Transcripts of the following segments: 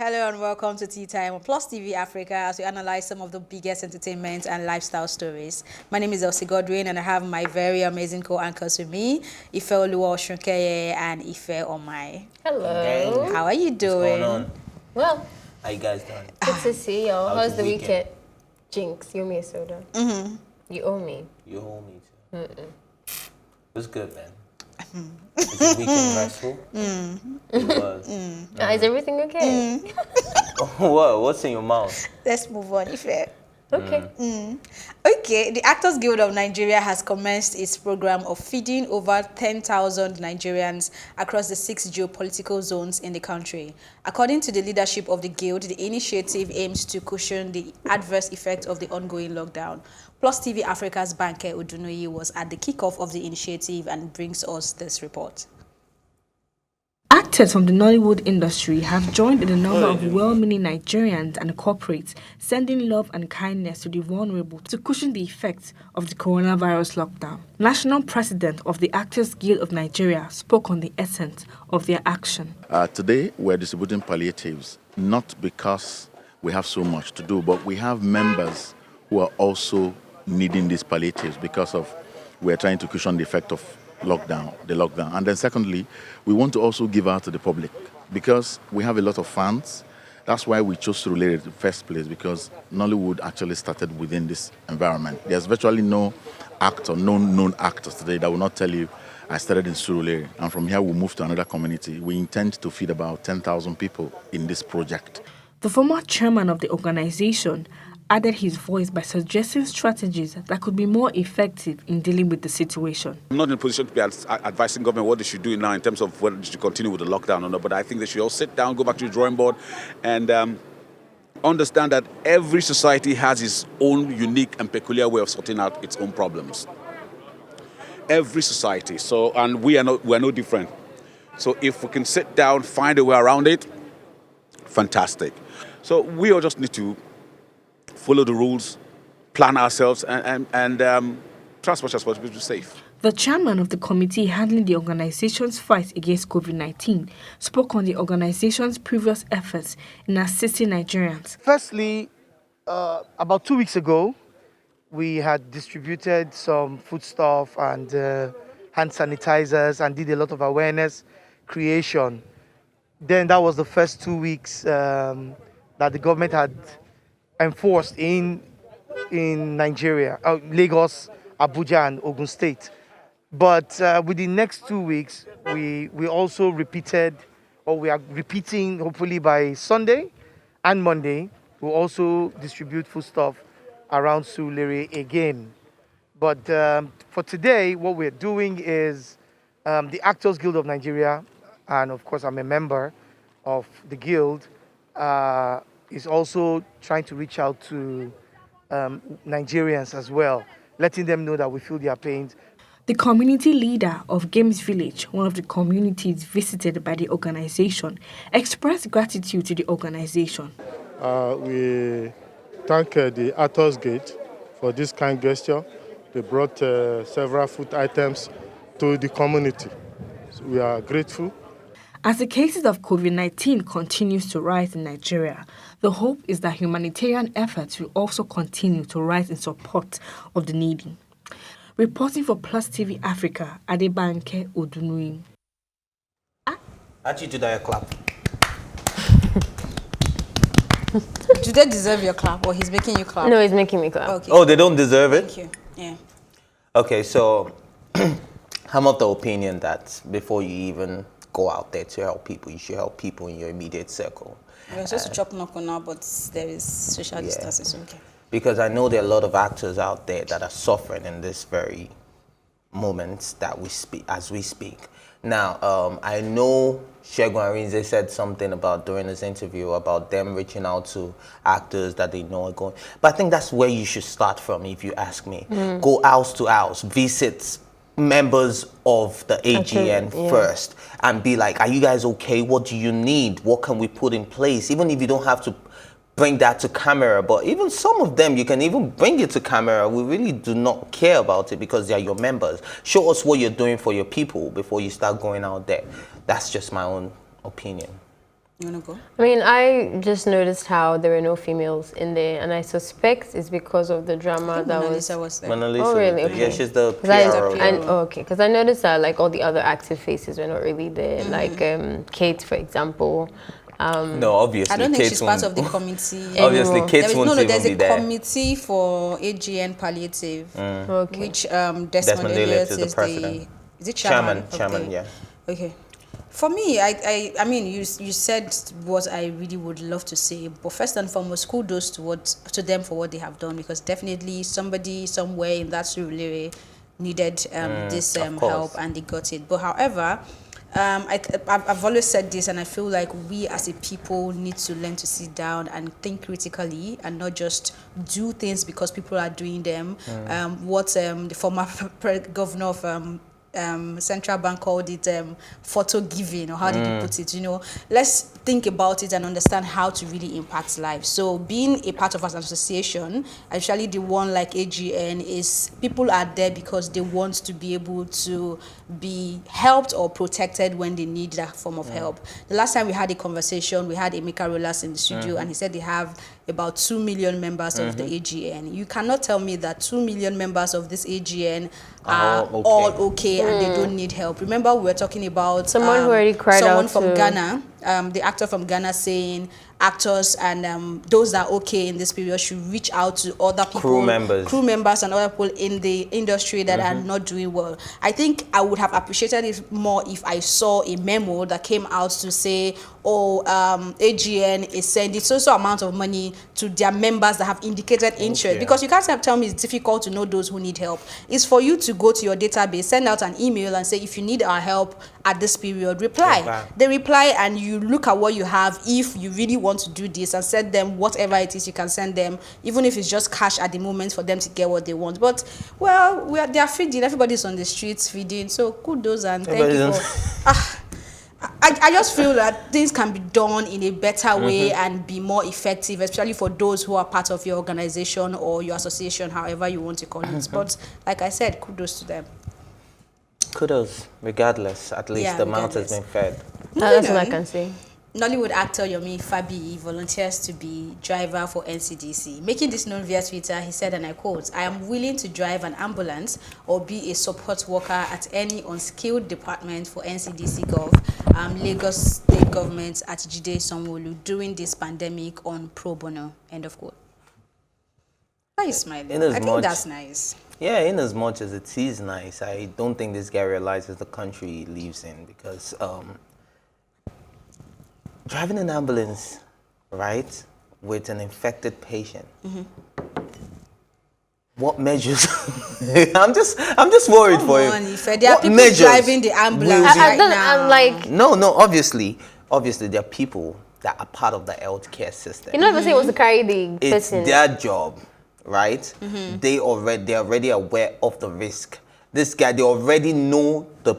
Hello and welcome to Tea Time on Plus TV Africa as we analyze some of the biggest entertainment and lifestyle stories. My name is Elsie Godwin and I have my very amazing co-anchors with me, Ife Oluwa Oshunkeye and Ife Omai. Hello. How are you doing? What's going on? Well, How you guys doing? good to see y'all. How's How's the the weekend? weekend? Jinx, you owe me a soda. You owe me. You hold me too. It was good, man. Was the weekend restful? It was. Is everything okay? What? What's in your mouth? Let's move on, Ife. Okay. Okay, the Actors Guild of Nigeria has commenced its program of feeding over 10,000 Nigerians across the 6 geopolitical zones in the country. According to the leadership of the guild, the initiative aims to cushion the adverse effects of the ongoing lockdown. Plus TV Africa's Banke Odunoyi was at the kickoff of the initiative and brings us this report. Actors from the Nollywood industry have joined in a number of well-meaning Nigerians and corporates sending love and kindness to the vulnerable to cushion the effects of the coronavirus lockdown. National President of the Actors Guild of Nigeria spoke on the essence of their action. Today, we're distributing palliatives, not because we have so much to do, but we have members who are also needing these palliatives because of we're trying to cushion the effect of the lockdown. And then secondly, we want to also give out to the public because we have a lot of fans. That's why we chose Surulere in the first place, because Nollywood actually started within this environment. There's virtually no actor, known actors today that will not tell you, I started in Surulere, and from here we moved to another community. We intend to feed about 10,000 people in this project. The former chairman of the organization added his voice by suggesting strategies that could be more effective in dealing with the situation. I'm not in a position to be advising government what they should do now in terms of whether they should continue with the lockdown or not, but I think they should all sit down, go back to the drawing board and understand that every society has its own unique and peculiar way of sorting out its own problems. Every society, and we are no different. So if we can sit down, find a way around it, fantastic. So we all just need to follow the rules, plan ourselves, and try as much as possible to be safe. The chairman of the committee handling the organization's fight against COVID-19 spoke on the organization's previous efforts in assisting Nigerians. Firstly, about 2 weeks ago, we had distributed some foodstuff and hand sanitizers and did a lot of awareness creation. Then that was the first 2 weeks that the government had enforced in Nigeria, Lagos, Abuja, and Ogun State. But with the next 2 weeks, we also repeated, or we are repeating, hopefully by Sunday and Monday, we'll also distribute foodstuff around Surulere again. But for today, what we're doing is the Actors Guild of Nigeria, and of course I'm a member of the guild, is also trying to reach out to Nigerians as well, letting them know that we feel their pains. The community leader of Games Village, one of the communities visited by the organization, expressed gratitude to the organization. We thank the Actors Guild for this kind gesture. They brought several food items to the community. So we are grateful. As the cases of COVID-19 continues to rise in Nigeria, the hope is that humanitarian efforts will also continue to rise in support of the needy. Reporting for Plus TV Africa, Adebanke Odunoyi. Actually, do that clap. Do they deserve your clap or he's making you clap? No, he's making me clap. Okay. Oh, they don't deserve it? Thank you. Yeah. Okay, so I'm of the opinion that before you even go out there to help people, you should help people in your immediate circle. We're supposed to chop knuckle now, but there is social distancing, so okay. Because I know there are a lot of actors out there that are suffering in this very moment that we speak, as we speak. Now, I know Segun Arinze said something about during this interview about them reaching out to actors that they know are going. But I think that's where you should start from, if you ask me. Go house to house, visit members of the AGN first and be like, are you guys okay? What do you need? What can we put in place? Even if you don't have to bring that to camera, but even some of them, you can even bring it to camera. We really do not care about it because they are your members. Show us what you're doing for your people before you start going out there. That's just my own opinion. You want to go? I mean, I just noticed how there were no females in there, and I suspect it's because of the drama that Mona was. Lisa was there. Mona Lisa. Oh, really? Yeah, Okay. she's the 'Cause I- PRO. and- oh, okay, because I noticed that like all the other active faces were not really there, like Kate, for example. No, obviously. I don't think Kate she's part won't- of the committee. Obviously, Anymore. Kate won't There's even be a there. committee for AGN palliative, Okay. which Desmond Desmond Elliott Elliott is the is president. is it chairman? Chairman, Okay. yeah. Okay. For me, I mean, you said what I really would love to say, but first and foremost, kudos to them for what they have done, because definitely somebody somewhere in that Surulere needed this of course. help, and they got it. But however, I've always said this, and I feel like we as a people need to learn to sit down and think critically, and not just do things because people are doing them. What the former governor of central bank called it photo giving, or how did he put it? You know, let's think about it and understand how to really impact lives. So being a part of an association, actually the one like AGN, is people are there because they want to be able to be helped or protected when they need that form of help. The last time we had a conversation, we had Emeka Rolas in the studio, and he said they have about 2 million members of the AGN. You cannot tell me that 2 million members of this AGN are all okay and they don't need help. Remember, we were talking about Someone who already cried someone out from to- Ghana, the actor from Ghana, saying actors and those that are okay in this period should reach out to other people, Crew members and other people in the industry that are not doing well. I think I would have appreciated it more if I saw a memo that came out to say, oh, AGN is sending so amount of money to their members that have indicated interest. Because you can't tell me it's difficult to know those who need help. It's for you to go to your database, send out an email and say, if you need our help at this period, reply. They reply, and you look at what you have, if you really want to do this, and send them whatever it is you can send them, even if it's just cash at the moment for them to get what they want. But, well, they are feeding. Everybody's on the streets feeding. So kudos and thank you for... I just feel that things can be done in a better way and be more effective, especially for those who are part of your organization or your association, however you want to call it. But like I said, kudos to them. Kudos, regardless. At least the mouth has been fed. That's what I can say. Nollywood actor Yomi Fabi volunteers to be driver for NCDC. Making this known via Twitter, he said, and I quote, "I am willing to drive an ambulance or be a support worker at any unskilled department for NCDC Gov, Lagos State Government at Jide Sanwo-Olu during this pandemic on pro bono." End of quote. Why are you smiling? I think that's nice. Yeah, in as much as it is nice, I don't think this guy realizes the country he lives in, because driving an ambulance, right, with an infected patient. What measures? I'm just worried for him. There are people driving the ambulance right now. I'm like, no, obviously there are people that are part of the healthcare system. you know, if he wants to carry the It's person. their job, right? They're already aware of the risk. This guy, they already know the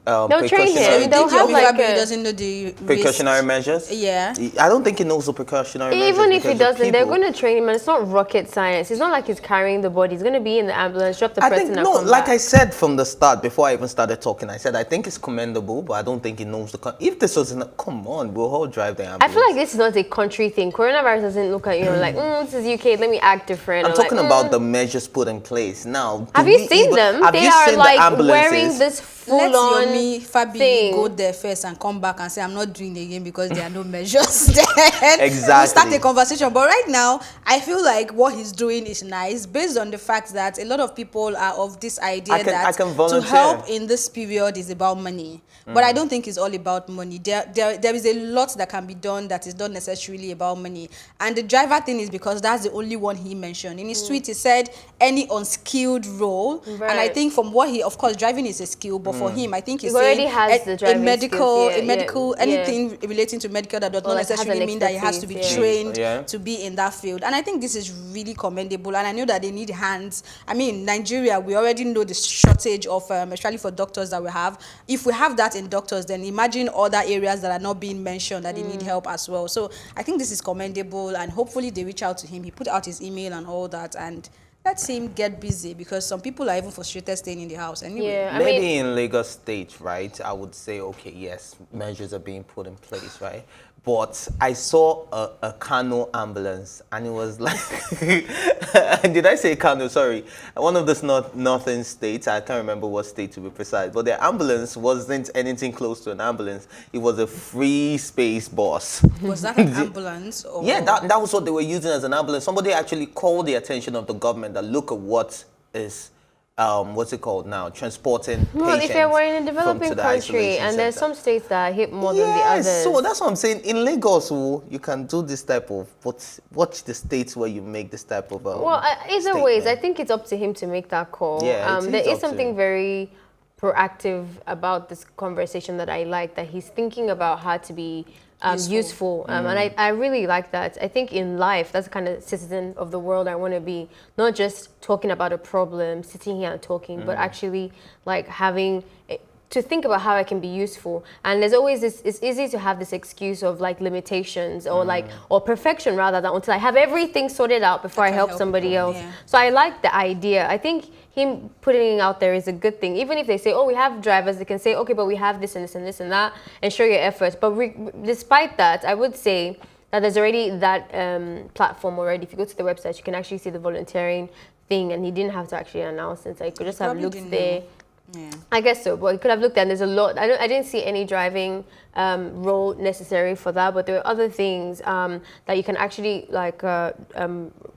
They'll train precautionary- him. So you They'll think have Yomi like Fabi a- doesn't know the precautionary risk? measures? Yeah. I don't think he knows the precautionary measures. Even if he because the doesn't, they're people- going to train him, and it's not rocket science. It's not like he's carrying the body. He's going to be in the ambulance, drop the I person, think, and no, come like back. I said from the start, before I even started talking, I said I think it's commendable, but I don't think he knows the... If this was... Come on, we'll all drive the ambulance. I feel like this is not a country thing. Coronavirus doesn't look at you like, this is UK, let me act different. I'm or talking like, about the measures put in place. Now, Have you seen them? Have They you are seen the like ambulances? wearing this Let full-on Yomi Fabi thing. go there first and come back and say, I'm not doing it again because there are no measures. Then Exactly. we'll start a conversation. But right now, I feel like what he's doing is nice, based on the fact that a lot of people are of this idea I that can to volunteer. help in this period is about money. But I don't think it's all about money. There is a lot that can be done that is not necessarily about money. And the driver thing is because that's the only one he mentioned. In his tweet, he said any unskilled role. Right. And I think from what he, of course, driving is a skill, but for him, I think he's He already saying has the driving skills, yeah, anything relating to medical that does not like has necessarily an mean that he has to be expertise, trained Yeah. to be in that field. And I think this is really commendable. And I know that they need hands. I mean, Nigeria, we already know the shortage of, especially for doctors that we have. If we have that in doctors, then imagine other areas that are not being mentioned that they need help as well. So I think this is commendable, and hopefully they reach out to him. He put out his email and all that, and Let him get busy, because some people are even frustrated staying in the house anyway. Yeah, I Maybe mean, in Lagos State, right, I would say, okay, yes, measures are being put in place, right? But I saw a Kano ambulance, and it was like, did I say Kano? Sorry. One of the northern states, I can't remember what state to be precise, but the ambulance wasn't anything close to an ambulance. It was a free space bus. Was that an ambulance? Or? Yeah, that was what they were using as an ambulance. Somebody actually called the attention of the government that look at what is, what's it called now, transporting well, patients if you're in a from developing to the country, isolation and there's center. some states that hit more than the others. So that's what I'm saying. In Lagos, you can do this type of, watch the states where you make this type of Well, either ways, I think it's up to him to make that call. Yeah, there is something very proactive about this conversation that I like, that he's thinking about how to be useful. And I really like that. I think in life, that's the kind of citizen of the world I want to be. Not just talking about a problem, sitting here and talking, but actually like having to think about how I can be useful. And there's always this, it's easy to have this excuse of like limitations or or perfection rather, than until I have everything sorted out before I help somebody else. Yeah. So I like the idea. I think him putting it out there is a good thing. Even if they say, oh, we have drivers, they can say, okay, but we have this and this and this and that, and show your efforts. But despite that, I would say that there's already that platform already. If you go to the website, you can actually see the volunteering thing, and he didn't have to actually announce it. So he could just have looked there. Yeah. I guess so, but he could have looked, and there's a lot. I didn't see any driving role necessary for that, but there are other things that you can actually like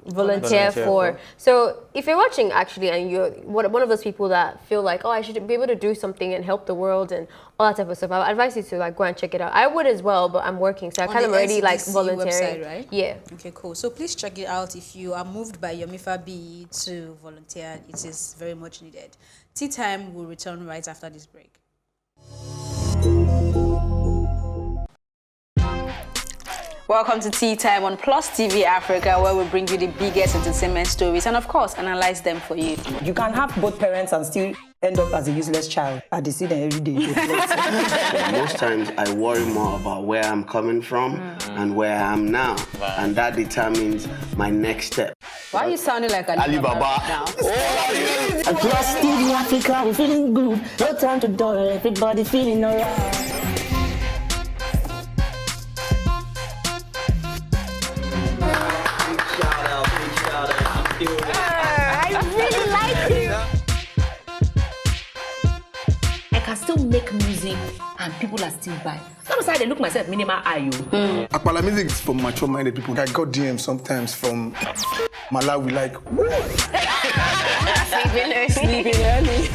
volunteer for. So if you're watching actually, and you're one of those people that feel like, oh, I should be able to do something and help the world and all that type of stuff, I would advise you to like go and check it out. I would as well, but I'm working, so I kind of already like volunteering. Website, right? Yeah. Okay, cool. So please check it out if you are moved by your MIFA B to volunteer. It is very much needed. Tea Time will return right after this break. Welcome to Tea Time on Plus TV Africa, where we bring you the biggest entertainment stories and, of course, analyze them for you. You can have both parents and still end up as a useless child. I see them every day. Most times I worry more about where I'm coming from and where I am now, and that determines my next step. Why are you sounding like Alibaba now? Plus TV Africa, we're feeling good. No time to dull, everybody feeling alright. I really like you. I can still make music and people are still buying. Sometimes I look myself minimal IU. Akpala music is for mature-minded people. I got DMs sometimes from Malawi like, Sleeping early.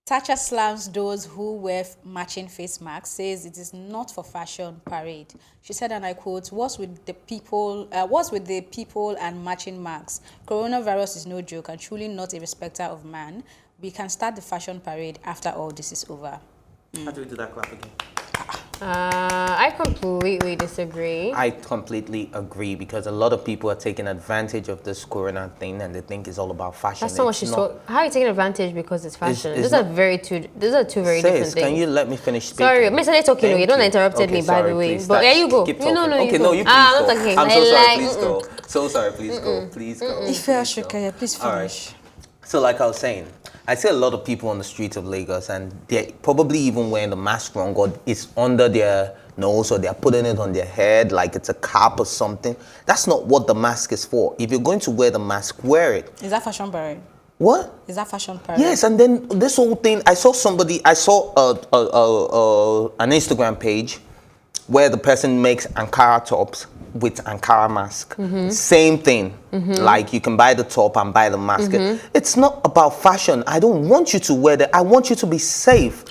Thatcher slams those who wear matching face masks, says it is not for fashion parade. She said, and I quote, what's with the people and matching masks? Coronavirus is no joke and truly not a respecter of man. We can start the fashion parade after all this is over. How do we do that clap again? I completely disagree. I completely agree, because a lot of people are taking advantage of this corona thing and they think it's all about fashion. That's not what she's talking. How are you taking advantage because it's fashion? Those are two very different things. Can you let me finish speaking? Sorry, Mr. Talking. You don't interrupted me, by the way. Please, but there you go. Keep No, okay, no, you please I'm go. not talking. I'm so sorry, please go. So sorry, please go. Please go. Please finish. All right. So like I was saying, I see a lot of people on the streets of Lagos and they're probably even wearing the mask wrong, or it's under their nose, or they're putting it on their head like it's a cap or something. That's not what the mask is for. If you're going to wear the mask, wear it. Is that fashion parade? What? Is that fashion parade? Yes, and then this whole thing, I saw an Instagram page where the person makes Ankara tops with Ankara mask. Same thing. Like you can buy the top and buy the mask. It's not about fashion. I don't want you to wear that. I want you to be safe.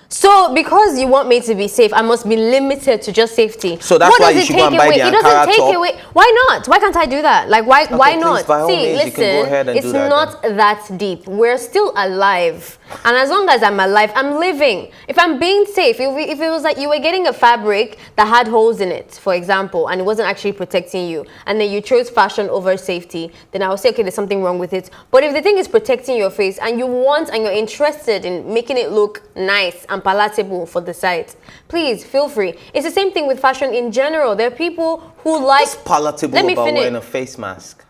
So because you want me to be safe, I must be limited to just safety. So that's why you should go and buy the Ankara top. It doesn't take away. Why not? Why can't I do that? Like why not? Please, by all means, you can go ahead and it's do that not that deep. We're still alive. And as long as I'm alive, I'm living. If I'm being safe, if it was like you were getting a fabric that had holes in it, for example, and it wasn't actually protecting you, and then you chose fashion over safety, then I would say, okay, there's something wrong with it. But if the thing is protecting your face and you want and you're interested in making it look nice and palatable for the site, please feel free. It's the same thing with fashion in general. There are people who like... What's palatable Let me about finish. wearing a face mask?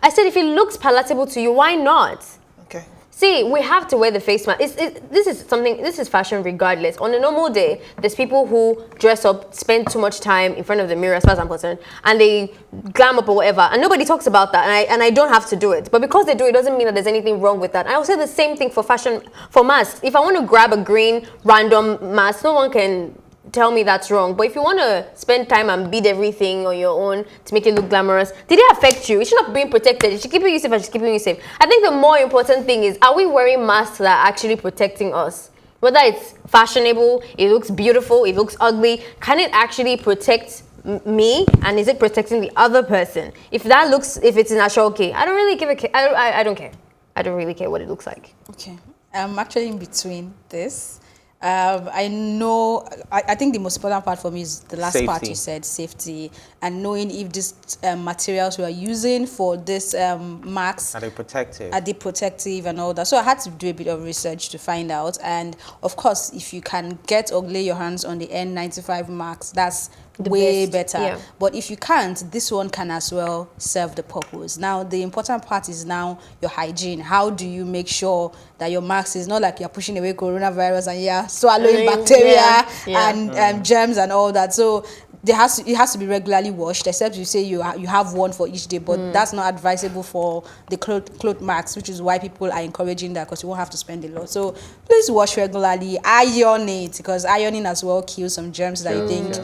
I said if it looks palatable to you, why not? Okay. See, we have to wear the face mask. This is fashion regardless. On a normal day, there's people who dress up, spend too much time in front of the mirror, as far as I'm concerned, and they glam up or whatever, and nobody talks about that, and I don't have to do it. But because they do it, doesn't mean that there's anything wrong with that. I will say the same thing for fashion, for masks. If I want to grab a green random mask, no one can tell me that's wrong. But if you want to spend time and beat everything on your own to make it look glamorous, did it affect you? It should not be protected. It should keep you safe and it should keep you safe. I think the more important thing is, are we wearing masks that are actually protecting us? Whether it's fashionable, it looks beautiful, it looks ugly, can it actually protect me, and is it protecting the other person? If it's natural, okay. I don't really give a care. I don't care. I don't really care what it looks like. Okay. I'm actually in between this. I know, I think the most important part for me is the last part you said, safety, and knowing if these materials we are using for this masks, are they protective? Are they protective and all that? So I had to do a bit of research to find out. And of course, if you can get or lay your hands on the N95 masks, that's way better. Yeah. But if you can't, this one can as well serve the purpose. Now, the important part is now your hygiene. How do you make sure that your mask is not like you're pushing away coronavirus and you're swallowing bacteria and germs and all that? So it has to be regularly washed, except you say you have one for each day, but that's not advisable for the cloth masks, which is why people are encouraging that, because you won't have to spend a lot. So please wash regularly, iron it, because ironing as well kills some germs that you think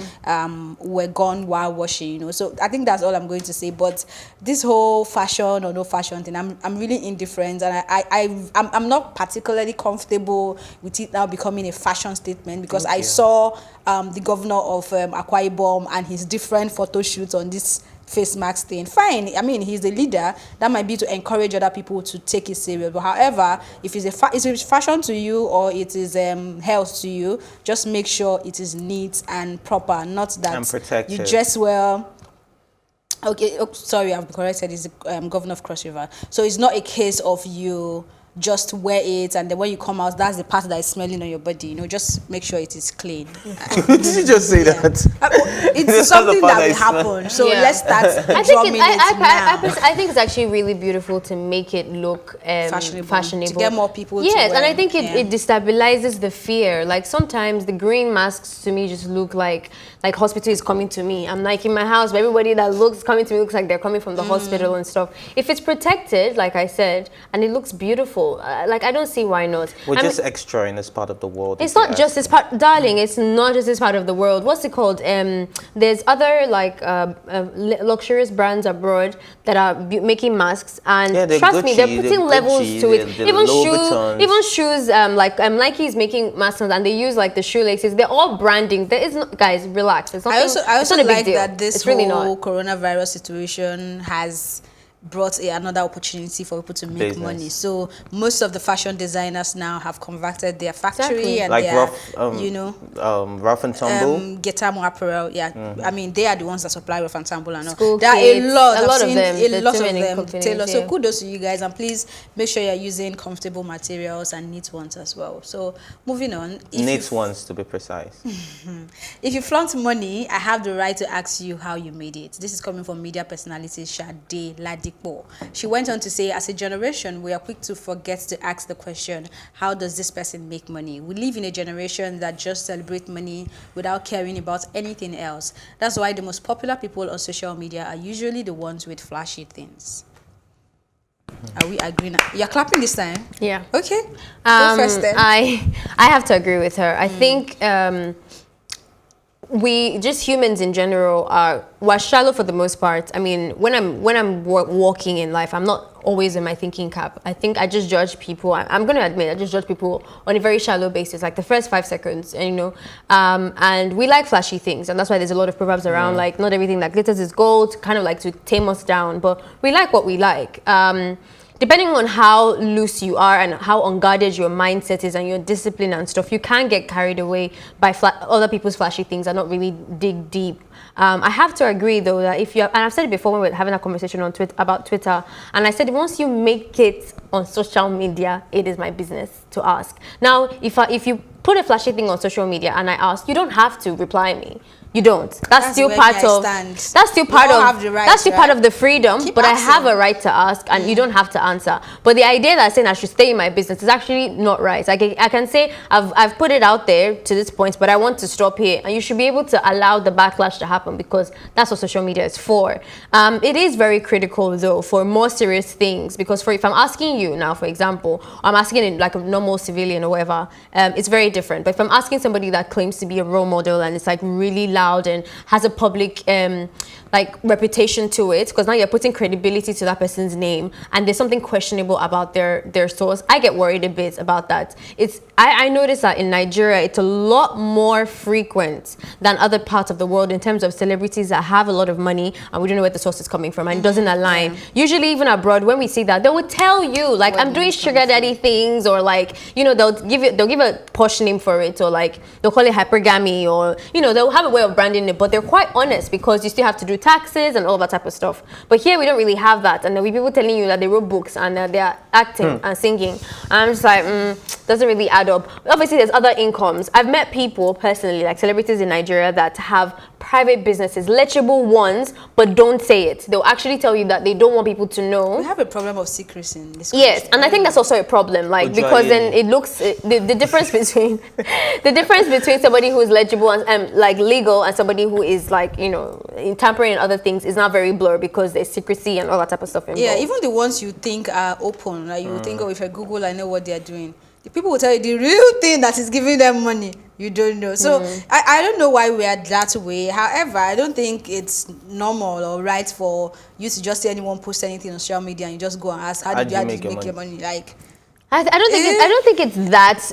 were gone while washing, you know. So I think that's all I'm going to say. But this whole fashion or no fashion thing, I'm really indifferent, and I'm not particularly comfortable with it now becoming a fashion statement, because I saw the governor of Akwa Ibom and his different photo shoots on this face mask thing. Fine, I mean, he's the leader. That might be to encourage other people to take it serious. But however, if it's fashion to you or it is health to you, just make sure it is neat and proper, not that you dress well. Okay, sorry, I've corrected. He's the governor of Cross River. So it's not a case of you just wear it and then when you come out, that's the part that is smelling on your body. You know, just make sure it is clean. Did you just say that? It's something that will happen. So let's start drumming I think it's actually really beautiful to make it look fashionable. To get more people to wear. And I think it destabilizes the fear. Like sometimes the green masks to me just look like hospital is coming to me. I'm like in my house, but everybody that looks coming to me looks like they're coming from the hospital and stuff. If it's protected, like I said, and it looks beautiful, like I don't see why not. We're just extra in this part of the world. It's not just this part, darling. It's not just this part of the world. What's it called? There's other like luxurious brands abroad that are making masks, and trust me, they're putting levels to it. Even shoes. Like Nike is making masks, and they use like the shoelaces. They're all branding. There is no, guys, relax. It's not. I also like that this whole coronavirus situation has brought another opportunity for people to make money. So most of the fashion designers now have converted their factory and like their, Rough and Tumble, Getamo Apparel. I mean, they are the ones that supply Rough and Tumble and all. School there kids, are a lot of them. A lot of them. Tailor. So kudos to you guys, and please make sure you're using comfortable materials and neat ones as well. So moving on. Neat ones to be precise. If you flaunt money, I have the right to ask you how you made it. This is coming from media personality Sade Ladipo. She went on to say, as a generation, we are quick to forget to ask the question, how does this person make money? We live in a generation that just celebrates money without caring about anything else. That's why the most popular people on social media are usually the ones with flashy things. Are we agreeing? You're clapping this time? Yeah. Okay. Go first then. I have to agree with her. I think we just humans in general we're shallow for the most part. I mean, when I'm walking in life, I'm not always in my thinking cap. I think I just judge people. I'm going to admit, I just judge people on a very shallow basis, like the first 5 seconds, and, you know, and we like flashy things, and that's why there's a lot of proverbs around, like, not everything that glitters is gold, kind of like to tame us down, but we like what we like. Depending on how loose you are and how unguarded your mindset is and your discipline and stuff, you can get carried away by other people's flashy things and not really dig deep. I have to agree, though, that if you and I've said it before when we were having a conversation on about Twitter, and I said once you make it on social media, it is my business to ask. Now, if you put a flashy thing on social media and I ask, you don't have to reply me. You don't. That's still part of. That's still part of. That's still part of the freedom. But I have a right to ask, and you don't have to answer. But the idea that saying I should stay in my business is actually not right. I can say I've put it out there to this point, but I want to stop here, and you should be able to allow the backlash to happen because that's what social media is for. It is very critical though for more serious things because if I'm asking you now, for example, I'm asking in like a normal civilian or whatever, it's very different. But if I'm asking somebody that claims to be a role model and it's like really loud and has a public like reputation to it, because now you're putting credibility to that person's name and there's something questionable about their source, I get worried a bit about that. I noticed that in Nigeria it's a lot more frequent than other parts of the world in terms of celebrities that have a lot of money and we don't know where the source is coming from and it doesn't align. Usually even abroad when we see that, they will tell you like I'm doing sugar daddy things, or like, you know, they'll give a posh name for it, or like they'll call it hypergamy, or you know, they'll have a way of branding it, but they're quite honest because you still have to do taxes and all that type of stuff. But here we don't really have that, and there'll be people telling you that they wrote books and they're acting and singing. And I'm just like, doesn't really add up. Obviously there's other incomes. I've met people personally, like celebrities in Nigeria, that have private businesses, legible ones, but don't say it. They'll actually tell you that they don't want people to know. We have a problem of secrecy in this country. Yes, and I think that's also a problem, like because then it looks the difference between somebody who is legible and like legal and somebody who is like, you know, tampering and other things is not very blurred because there's secrecy and all that type of stuff involved. Yeah, even the ones you think are open, like you think, oh, if I Google, I know what they're doing. The people will tell you the real thing that is giving them money. You don't know. So I don't know why we are that way. However, I don't think it's normal or right for you to just see anyone post anything on social media and you just go and ask, how did you make your money? Like, I don't think it's that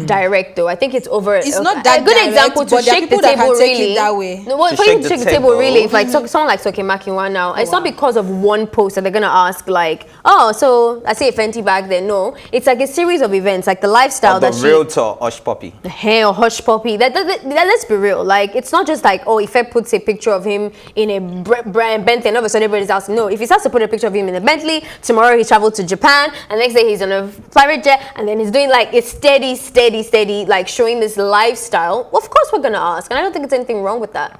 direct though. I think it's over. It's not that a good direct, example to shake the table really. That way. No, for you to shake the table really, if like someone like Soke Makinwa now, it's not because of one post that they're gonna ask like, oh, so I see a Fenty bag there. No, it's like a series of events, like the lifestyle that realtor Hush Puppy. The hair or Hush Puppy. That let's be real. Like it's not just like, oh, if I puts a picture of him in a Bentley and all of a sudden everybody's asking. No, if he starts to put a picture of him in a Bentley, tomorrow he traveled to Japan, and next day he's on a private jet, and then he's doing like it's steady, like showing this lifestyle. Well, of course we're gonna ask, and I don't think there's anything wrong with that.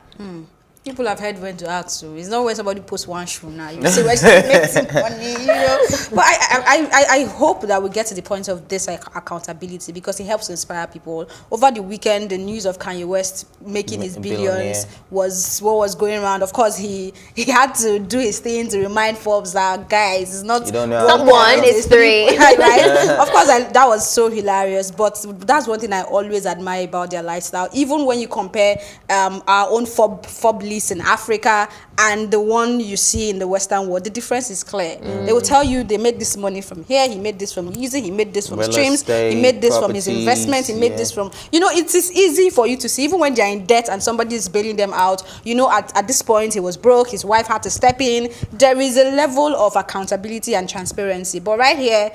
People have heard when to ask, so it's not when somebody posts one shoe now. You see where she makes some money, you know. But I hope that we get to the point of this accountability because it helps to inspire people. Over the weekend, the news of Kanye West making his billions was what was going around. Of course, he had to do his thing to remind Forbes that guys, it's not one, it's three. Right? Of course, that was so hilarious. But that's one thing I always admire about their lifestyle. Even when you compare our own Forbes list in Africa and the one you see in the Western world, the difference is clear. They will tell you they made this money from here, he made this from music, he made this from streams, he made this from his investment, he made this from, you know, it is easy for you to see, even when they're in debt and somebody is bailing them out, you know, at this point he was broke, his wife had to step in. There is a level of accountability and transparency, but right here,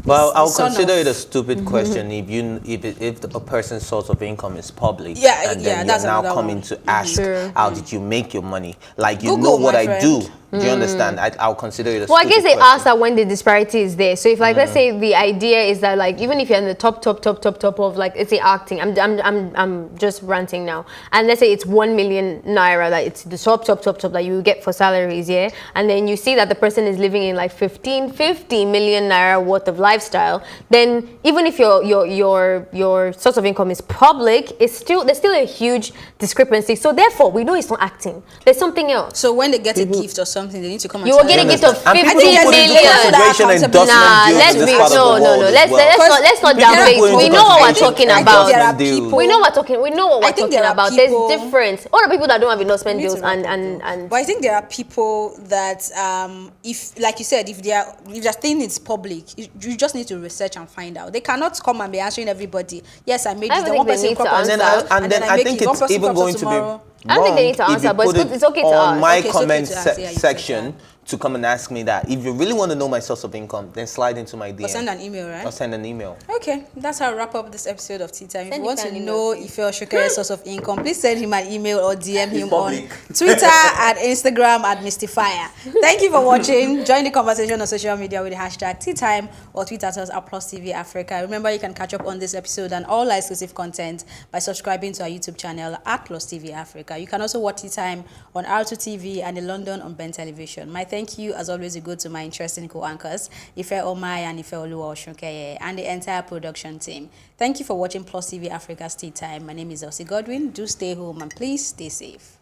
well, I'll consider it a stupid question if a person's source of income is public, and then you're now coming to ask, how did you make your money? Like, you know what I do. Do you understand? I'll consider it a Well, I guess they question. ask that when the disparity is there. So if like let's say the idea is that like even if you're in the top of like let's say acting, I'm just ranting now, and let's say it's 1 million naira that it's the top that you get for salaries, and then you see that the person is living in like 50 million naira worth of lifestyle, then even if your source of income is public, there's still a huge discrepancy. So therefore, we know it's not acting. There's something else. So when they get a gift or something, they need to come and you will get a gift of 50 million. Let's not downplay. We know what we're talking about. We know what we're talking about. There's difference. All the people that don't have endorsement deals and. But I think there are people that if, like you said, if their thing is public, you just need to research and find out. They cannot come and be answering everybody. Yes, I made this. One person and then I think it's even going to be. I don't think they need to answer, but it's okay to ask. On my comment section to come and ask me that. If you really want to know my source of income, then slide into my DM. Or send an email, right? Or send an email. Okay, that's how I wrap up this episode of Tea Time. If Send you want Ife to an know email, Ife Oshokere's source of income, please send him an email or DM him public. on Twitter and Instagram at Mystifier. Thank you for watching. Join the conversation on social media with the hashtag Tea Time or tweet at us at Plus TV Africa. Remember, you can catch up on this episode and all our exclusive content by subscribing to our YouTube channel at Plus TV Africa. You can also watch Tea Time on R2 TV and in London on Ben Television. My thank you, as always, go to my interesting co-anchors, Ife Omai and Ife Oluwa Osunkeye, and the entire production team. Thank you for watching Plus TV Africa's Tea Time. My name is Elsie Godwin. Do stay home and please stay safe.